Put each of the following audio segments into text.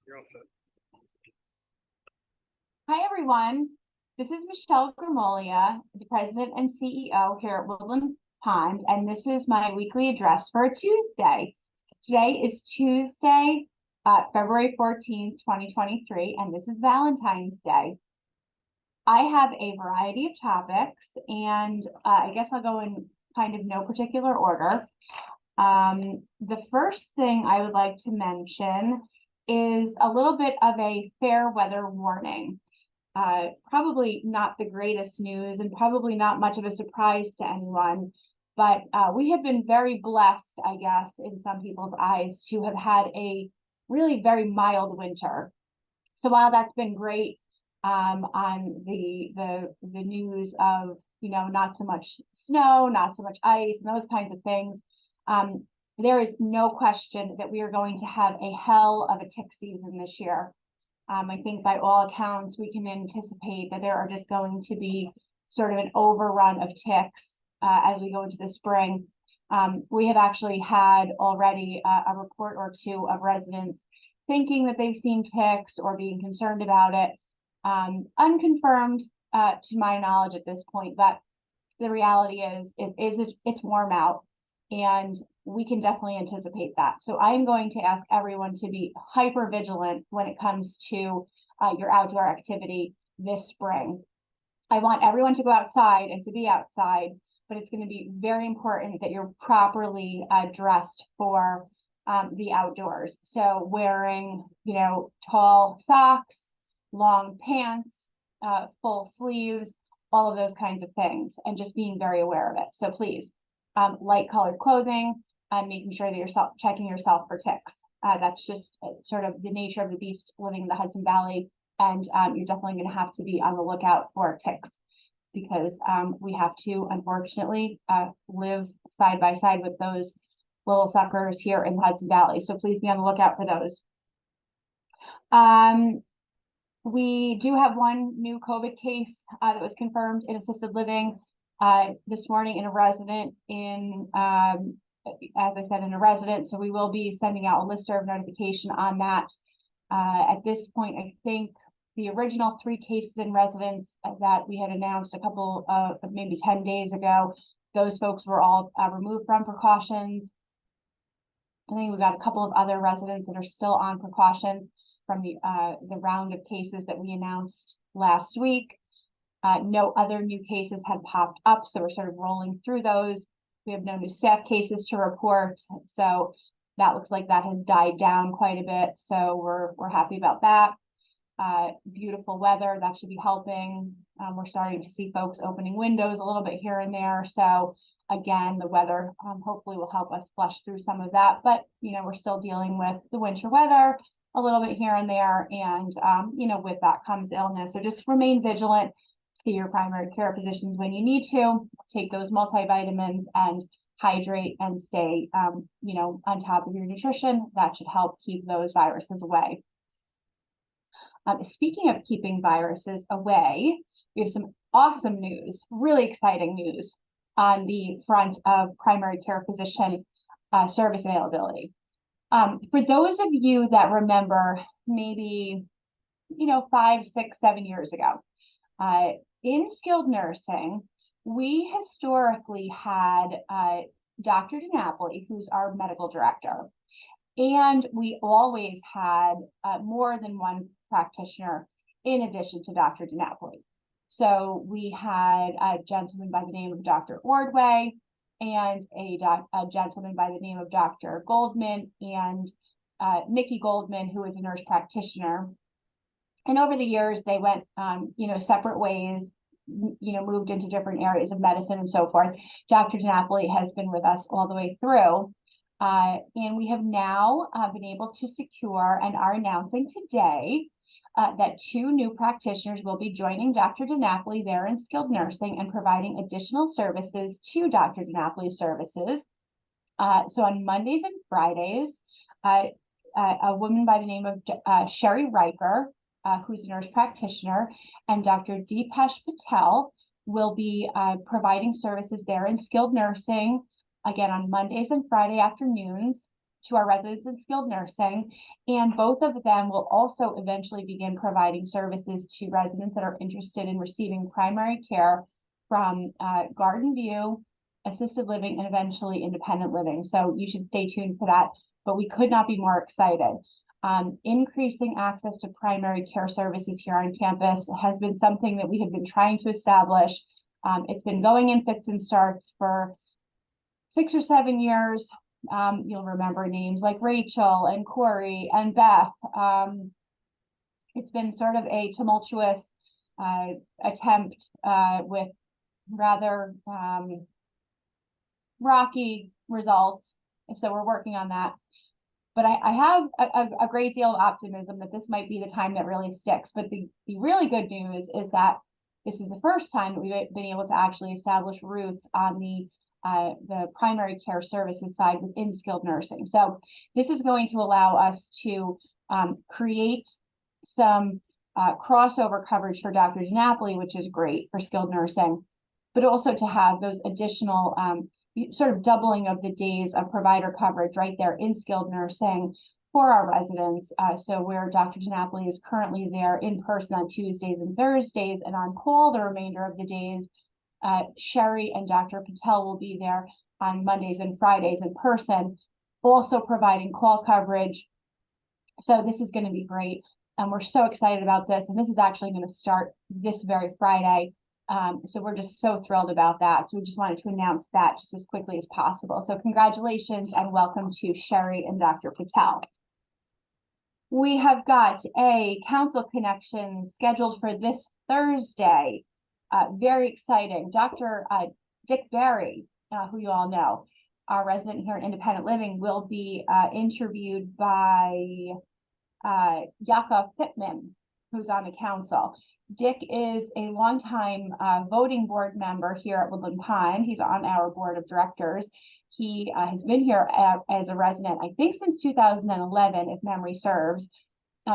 You're all set. Hi, everyone. This is Michelle Gramoglia, the President and CEO here at Woodland Pond, and this is my weekly address for Tuesday. Today is Tuesday, February 14th, 2023, and this is Valentine's Day. I have a variety of topics, and I guess I'll go in kind of no particular order. The first thing I would like to mention is a little bit of a fair weather warning. Probably not the greatest news and probably not much of a surprise to anyone, but we have been very blessed, I guess, in some people's eyes, to have had a really very mild winter. So while that's been great on the news of, not so much snow, not so much ice, and those kinds of things, um, there is no question that we are going to have a hell of a tick season this year. I think by all accounts, we can anticipate that there are just going to be sort of an overrun of ticks as we go into the spring. We have actually had already a report or two of residents thinking that they've seen ticks or being concerned about it. Unconfirmed to my knowledge at this point, but the reality is it's warm out and we can definitely anticipate that. So I am going to ask everyone to be hyper vigilant when it comes to your outdoor activity this spring. I want everyone to go outside and to be outside, but it's going to be very important that you're properly dressed for the outdoors. So wearing, tall socks, long pants, full sleeves, all of those kinds of things, and just being very aware of it. So please, light colored clothing, and making sure that you're checking yourself for ticks. That's just sort of the nature of the beast living in the Hudson Valley. And you're definitely going to have to be on the lookout for ticks because we have to, unfortunately, live side by side with those little suckers here in the Hudson Valley. So please be on the lookout for those. We do have one new COVID case that was confirmed in assisted living this morning in a resident as I said, in a resident. So we will be sending out a listserv notification on that. At this point, I think the original 3 cases in residence that we had announced a couple of maybe 10 days ago, those folks were all removed from precautions. I think we've got a couple of other residents that are still on precaution from the round of cases that we announced last week. No other new cases had popped up, so we're sort of rolling through those. We have no new staff cases to report, so that looks like that has died down quite a bit. So we're happy about that. Beautiful weather, that should be helping. We're starting to see folks opening windows a little bit here and there. So again, the weather hopefully will help us flush through some of that. But we're still dealing with the winter weather a little bit here and there, and with that comes illness. So just remain vigilant. See your primary care physicians when you need to, take those multivitamins and hydrate and stay, on top of your nutrition. That should help keep those viruses away. Speaking of keeping viruses away, we have some awesome news, really exciting news on the front of primary care physician service availability. For those of you that remember maybe, 5, 6, 7 years ago, in skilled nursing, we historically had Dr. DiNapoli, who's our medical director, and we always had more than one practitioner in addition to Dr. DiNapoli. So we had a gentleman by the name of Dr. Ordway and a gentleman by the name of Dr. Goldman and Nikki Goldman, who is a nurse practitioner. And over the years, they went, separate ways, moved into different areas of medicine and so forth. Dr. DiNapoli has been with us all the way through. And we have now been able to secure and are announcing today that 2 new practitioners will be joining Dr. DiNapoli there in skilled nursing and providing additional services to Dr. DiNapoli's services. So on Mondays and Fridays, a woman by the name of Sherry Riker, who's a nurse practitioner, and Dr. Deepesh Patel will be providing services there in skilled nursing, again on Mondays and Friday afternoons. to our residents in skilled nursing, and both of them will also eventually begin providing services to residents that are interested in receiving primary care from Garden View, assisted living, and eventually independent living. So you should stay tuned for that, but we could not be more excited. Increasing access to primary care services here on campus has been something that we have been trying to establish. It's been going in fits and starts for 6 or 7 years. You'll remember names like Rachel and Corey and Beth. It's been sort of a tumultuous attempt with rather rocky results. So we're working on that. But I have a great deal of optimism that this might be the time that really sticks. But the really good news is that this is the first time that we've been able to actually establish roots on the primary care services side within skilled nursing. So this is going to allow us to create some crossover coverage for Dr. Napoli, which is great for skilled nursing, but also to have those additional sort of doubling of the days of provider coverage right there in skilled nursing for our residents. So where Dr. Napoli is currently there in person on Tuesdays and Thursdays and on call the remainder of the days, Sherry and Dr. Patel will be there on Mondays and Fridays in person, also providing call coverage. So this is going to be great. And we're so excited about this. And this is actually going to start this very Friday. So we're just so thrilled about that. So we just wanted to announce that just as quickly as possible. So congratulations and welcome to Sherry and Dr. Patel. We have got a council connection scheduled for this Thursday. Very exciting. Dr. Dick Berry, who you all know, our resident here in Independent Living, will be interviewed by Yakov Pittman, who's on the council. Dick is a longtime voting board member here at Woodland Pond. He's on our board of directors. He has been here as a resident, I think, since 2011, if memory serves.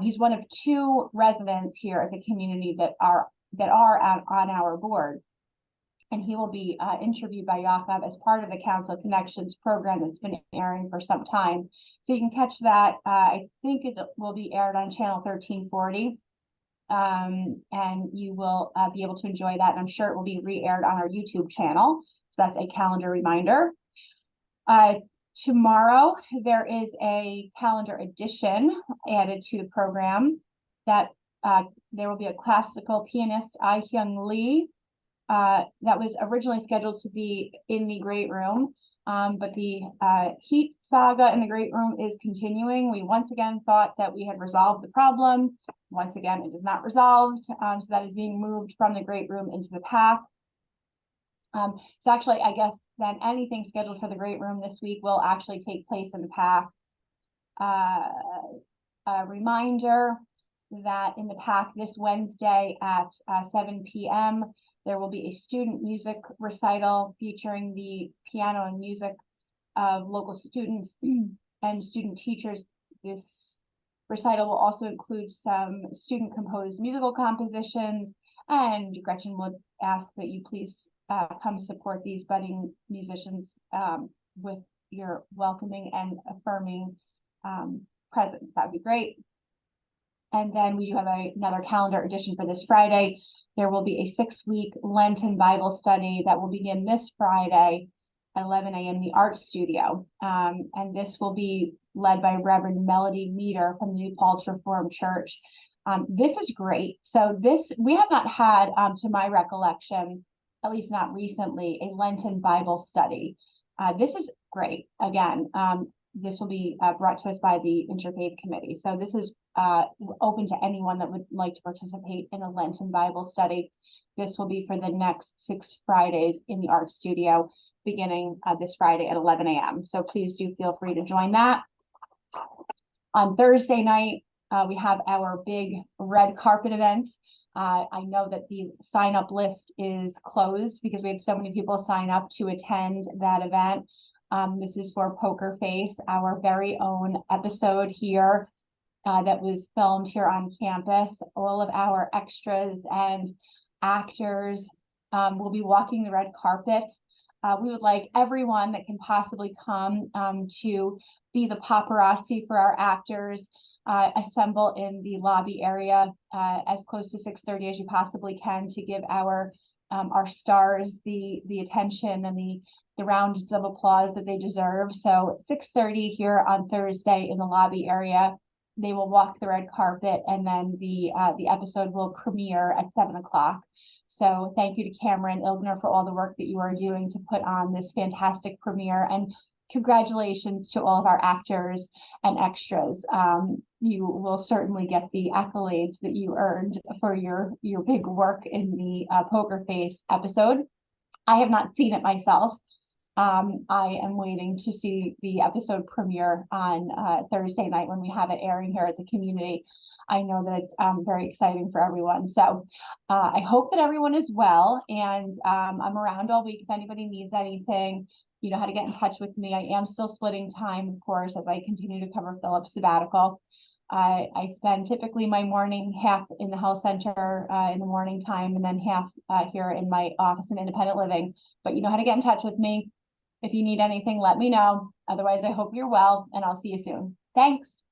He's one of 2 residents here at the community that are on our board. And he will be interviewed by Yakov as part of the Council Connections program that's been airing for some time. So you can catch that. I think it will be aired on channel 1340. And you will be able to enjoy that. And I'm sure it will be re-aired on our YouTube channel. So that's a calendar reminder. Tomorrow, there is a calendar edition added to the program that there will be a classical pianist, I-Hyung Lee, that was originally scheduled to be in the Great Room, but the heat saga in the Great Room is continuing. We once again thought that we had resolved the problem. Once again, it is not resolved, so that is being moved from the Great Room into the PAC. So actually, I guess then anything scheduled for the Great Room this week will actually take place in the PAC. A reminder that in the PAC this Wednesday at 7 p.m., there will be a student music recital featuring the piano and music of local students and student teachers. This recital will also include some student-composed musical compositions, and Gretchen would ask that you please come support these budding musicians with your welcoming and affirming presence. That would be great. And then we do have another calendar edition for this Friday. There will be a 6-week Lenten Bible study that will begin this Friday at 11 a.m. in the Art Studio. And this will be led by Reverend Melody Meter from the New Paltz Reformed Church. This is great. So we have not had, to my recollection, at least not recently, a Lenten Bible study. This is great. Again, this will be brought to us by the Interfaith Committee. So this is open to anyone that would like to participate in a Lenten Bible study. This will be for the next 6 Fridays in the Art Studio, beginning this Friday at 11 a.m. So please do feel free to join that. On Thursday night, we have our big red carpet event. I know that the sign-up list is closed because we had so many people sign up to attend that event. This is for Poker Face, our very own episode here that was filmed here on campus. All of our extras and actors will be walking the red carpet. We would like everyone that can possibly come to be the paparazzi for our actors. Assemble in the lobby area as close to 6:30 as you possibly can to give our stars the attention and the rounds of applause that they deserve. So 6:30 here on Thursday in the lobby area. They will walk the red carpet, and then the episode will premiere at 7 o'clock. So thank you to Cameron Ilgner for all the work that you are doing to put on this fantastic premiere, and congratulations to all of our actors and extras. You will certainly get the accolades that you earned for your big work in the Poker Face episode. I have not seen it myself. I am waiting to see the episode premiere on Thursday night when we have it airing here at the community. I know that it's very exciting for everyone. So I hope that everyone is well, and I'm around all week if anybody needs anything. You know how to get in touch with me. I am still splitting time, of course, as I continue to cover Philip's sabbatical. I spend typically my morning half in the health center in the morning time, and then half here in my office in independent living. But you know how to get in touch with me. If you need anything, let me know. Otherwise, I hope you're well, and I'll see you soon. Thanks.